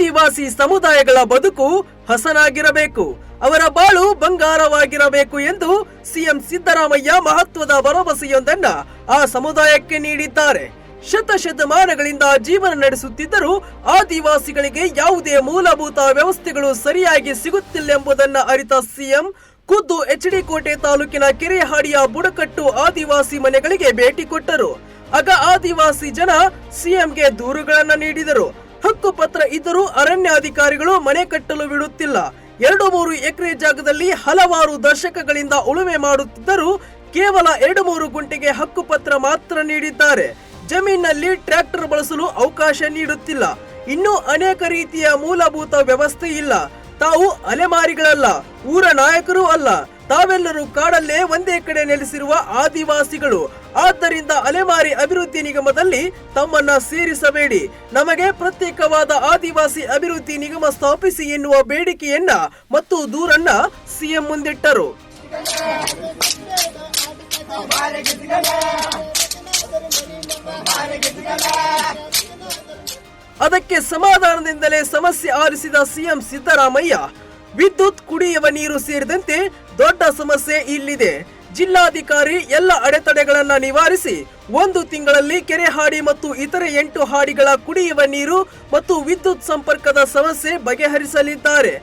ಆದಿವಾಸಿ ಸಮುದಾಯಗಳ ಬದುಕು ಹಸನಾಗಿರಬೇಕು, ಅವರ ಬಾಳು ಬಂಗಾರವಾಗಿರಬೇಕು ಎಂದು ಸಿಎಂ ಸಿದ್ದರಾಮಯ್ಯ ಮಹತ್ವದ ಭರವಸೆಯೊಂದನ್ನ ಆ ಸಮುದಾಯಕ್ಕೆ ನೀಡಿದ್ದಾರೆ. ಶತಶತಮಾನಗಳಿಂದ ಜೀವನ ನಡೆಸುತ್ತಿದ್ದರೂ ಆದಿವಾಸಿಗಳಿಗೆ ಯಾವುದೇ ಮೂಲಭೂತ ವ್ಯವಸ್ಥೆಗಳು ಸರಿಯಾಗಿ ಸಿಗುತ್ತಿಲ್ಲ ಅರಿತ ಸಿಎಂ ಖುದ್ದು ಎಚ್.ಡಿ. ಕೋಟೆ ತಾಲೂಕಿನ ಕೆರೆಹಾಡಿಯ ಬುಡಕಟ್ಟು ಆದಿವಾಸಿ ಮನೆಗಳಿಗೆ ಭೇಟಿ ಕೊಟ್ಟರು. ಆಗ ಆದಿವಾಸಿ ಜನ ಸಿಎಂಗೆ ದೂರುಗಳನ್ನ ನೀಡಿದರು. ಹಕ್ಕುಪತ್ರ ಇದ್ದರೂ ಅರಣ್ಯಾಧಿಕಾರಿಗಳು ಮನೆ ಕಟ್ಟಲು ಬಿಡುತ್ತಿಲ್ಲ. 2-3 ಎಕರೆ ಜಾಗದಲ್ಲಿ ಹಲವಾರು ದಶಕಗಳಿಂದ ಉಳುಮೆ ಮಾಡುತ್ತಿದ್ದರೂ ಕೇವಲ 2-3 ಗುಂಟೆಗೆ ಹಕ್ಕುಪತ್ರ ಮಾತ್ರ ನೀಡಿದ್ದಾರೆ. ಜಮೀನಿನಲ್ಲಿ ಟ್ರ್ಯಾಕ್ಟರ್ ಬಳಸಲು ಅವಕಾಶ ನೀಡುತ್ತಿಲ್ಲ. ಇನ್ನೂ ಅನೇಕ ರೀತಿಯ ಮೂಲಭೂತ ವ್ಯವಸ್ಥೆ ಇಲ್ಲ. ತಾವು ಅಲೆಮಾರಿಗಳಲ್ಲ, ಊರ ನಾಯಕರೂ ಅಲ್ಲ, ತಾವೆಲ್ಲರೂ ಕಾಡಲ್ಲೇ ಒಂದೇ ಕಡೆ ನೆಲೆಸಿರುವ ಆದಿವಾಸಿಗಳು. ಆದ್ದರಿಂದ ಅಲೆಮಾರಿ ಅಭಿವೃದ್ಧಿ ನಿಗಮದಲ್ಲಿ ತಮ್ಮನ್ನ ಸೇರಿಸಬೇಡಿ, ನಮಗೆ ಪ್ರತ್ಯೇಕವಾದ ಆದಿವಾಸಿ ಅಭಿವೃದ್ಧಿ ನಿಗಮ ಸ್ಥಾಪಿಸಿ ಎನ್ನುವ ಬೇಡಿಕೆಯನ್ನ ಮತ್ತು ದೂರನ್ನ ಸಿಎಂ ಮುಂದಿಟ್ಟರು. ಅದಕ್ಕೆ ಸಮಾಧಾನದಿಂದಲೇ ಸಮಸ್ಯೆ ಆಲಿಸಿದ ಸಿಎಂ ಸಿದ್ದರಾಮಯ್ಯ ವಿದ್ಯುತ್, ಕುಡಿಯುವ ನೀರು ಸೇರಿದಂತೆ ದೊಡ್ಡ ಸಮಸ್ಯೆ ಇಲ್ಲಿದೆ. ಜಿಲ್ಲಾಧಿಕಾರಿ ಎಲ್ಲ ಅಡೆತಡೆಗಳನ್ನ ನಿವಾರಿಸಿ 1 ತಿಂಗಳಲ್ಲಿ ಕೆರೆಹಾಡಿ ಮತ್ತು ಇತರೆ 8 ಹಾಡಿಗಳ ಕುಡಿಯುವ ನೀರು ಮತ್ತು ವಿದ್ಯುತ್ ಸಂಪರ್ಕದ ಸಮಸ್ಯೆ ಬಗೆಹರಿಸಲಿದ್ದಾರೆ.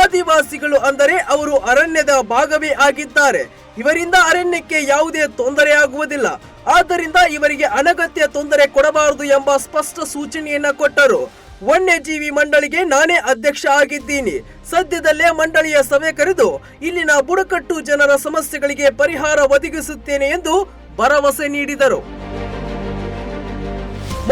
ಆದಿವಾಸಿಗಳು ಅಂದರೆ ಅವರು ಅರಣ್ಯದ ಭಾಗವೇ ಆಗಿದ್ದಾರೆ. ಇವರಿಂದ ಅರಣ್ಯಕ್ಕೆ ಯಾವುದೇ ತೊಂದರೆ ಆಗುವುದಿಲ್ಲ. ಆದ್ದರಿಂದ ಇವರಿಗೆ ಅನಗತ್ಯ ತೊಂದರೆ ಕೊಡಬಾರದು ಎಂಬ ಸ್ಪಷ್ಟ ಸೂಚನೆಯನ್ನ ಕೊಟ್ಟರು. ವನ್ಯಜೀವಿ ಮಂಡಳಿಗೆ ನಾನೇ ಅಧ್ಯಕ್ಷ ಆಗಿದ್ದೀನಿ. ಸದ್ಯದಲ್ಲೇ ಮಂಡಳಿಯ ಸಭೆ ಕರೆದು ಇಲ್ಲಿನ ಬುಡಕಟ್ಟು ಜನರ ಸಮಸ್ಯೆಗಳಿಗೆ ಪರಿಹಾರ ಒದಗಿಸುತ್ತೇನೆ ಎಂದು ಭರವಸೆ ನೀಡಿದರು.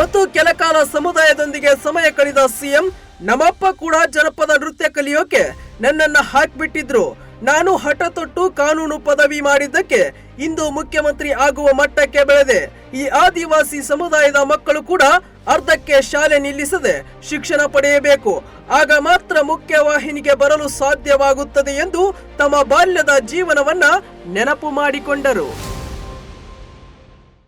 ಮತ್ತು ಕೆಲಕಾಲ ಸಮುದಾಯದೊಂದಿಗೆ ಸಮಯ ಕಳೆದ ಸಿಎಂ, ನಮ್ಮಪ್ಪ ಕೂಡ ಜನಪದ ನೃತ್ಯ ಕಲಿಯೋಕೆ ನನ್ನನ್ನ ಹಾಕ್ಬಿಟ್ಟಿದ್ರು. ನಾನು ಹಠ ತೊಟ್ಟು ಕಾನೂನು ಪದವಿ ಮಾಡಿದ್ದಕ್ಕೆ ಇಂದು ಮುಖ್ಯಮಂತ್ರಿ ಆಗುವ ಮಟ್ಟಕ್ಕೆ ಬೆಳೆದೆ. ಈ ಆದಿವಾಸಿ ಸಮುದಾಯದ ಮಕ್ಕಳು ಕೂಡ ಅರ್ಧಕ್ಕೆ ಶಾಲೆ ನಿಲ್ಲಿಸದೆ ಶಿಕ್ಷಣ ಪಡೆಯಬೇಕು. ಆಗ ಮಾತ್ರ ಮುಖ್ಯವಾಹಿನಿಗೆ ಬರಲು ಸಾಧ್ಯವಾಗುತ್ತದೆ ಎಂದು ತಮ್ಮ ಬಾಲ್ಯದ ಜೀವನವನ್ನ ನೆನಪು ಮಾಡಿಕೊಂಡರು.